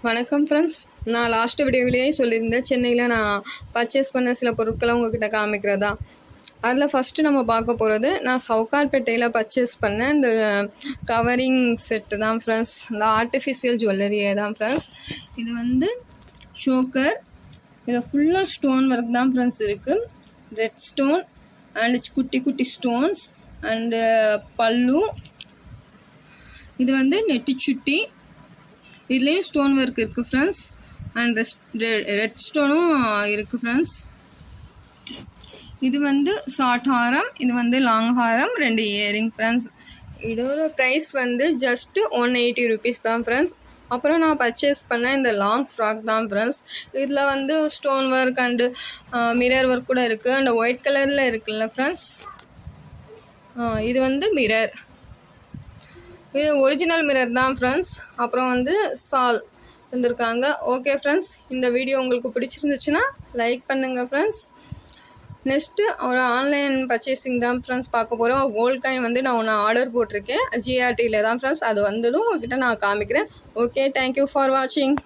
வணக்கம் ஃப்ரெண்ட்ஸ். நான் லாஸ்ட் வீடியோவிலேயே சொல்லியிருந்தேன், சென்னையில் நான் பர்ச்சேஸ் பண்ண சில பொருட்களை உங்ககிட்ட காமிக்கிறதா. அதில் ஃபஸ்ட்டு நம்ம பார்க்க போகிறது, நான் சவுகார்பேட்டையில் பர்ச்சேஸ் பண்ண இந்த கவரிங் செட்டு தான் ஃப்ரெண்ட்ஸ். இந்த ஆர்டிஃபிஷியல் ஜுவல்லரியே தான் ஃப்ரெண்ட்ஸ். இது வந்து ஷோக்கர், இதில் ஃபுல்லாக ஸ்டோன் ஒர்க் தான் ஃப்ரெண்ட்ஸ் இருக்குது. ரெட் ஸ்டோன் அண்ட் குட்டி குட்டி ஸ்டோன்ஸ் அண்டு பல்லு. இது வந்து நெட்டிச்சுட்டி, இதுலேயும் ஸ்டோன் ஒர்க் இருக்குது ஃப்ரெண்ட்ஸ். அண்ட் ரெட் ஸ்டோனும் இருக்குது ஃப்ரெண்ட்ஸ். இது வந்து ஷார்ட் ஹாரம், இது வந்து லாங் ஹாரம், 2 இயரிங் ஃப்ரெண்ட்ஸ். இதோட ப்ரைஸ் வந்து ஜஸ்ட்டு 180 ருபீஸ் தான் ஃப்ரெண்ட்ஸ். அப்புறம் நான் பர்ச்சேஸ் பண்ண இந்த லாங் ஃப்ராக் தான் ஃப்ரெண்ட்ஸ். இதில் வந்து stone work and mirror work கூட இருக்குது. அண்ட் ஒயிட் கலரில் இருக்குல்ல ஃப்ரெண்ட்ஸ், இது வந்து மிரர், இது ஒரிஜினல் மிரர் தான் ஃப்ரெண்ட்ஸ். அப்புறம் வந்து சால் தந்திருக்காங்க. ஓகே ஃப்ரெண்ட்ஸ், இந்த வீடியோ உங்களுக்கு பிடிச்சிருந்துச்சுன்னா லைக் பண்ணுங்கள் ஃப்ரெண்ட்ஸ். நெக்ஸ்ட்டு ஒரு ஆன்லைன் பர்ச்சேசிங் தான் ஃப்ரெண்ட்ஸ் பார்க்க போகிறோம். கோல்ட் காயின் வந்து நான் ஒன்று ஆர்டர் போட்டிருக்கேன், ஜிஆர்டியில் தான் ஃப்ரெண்ட்ஸ். அது வந்ததும் உங்கள்கிட்ட நான் காமிக்கிறேன். ஓகே, தேங்க்யூ ஃபார் வாட்சிங்.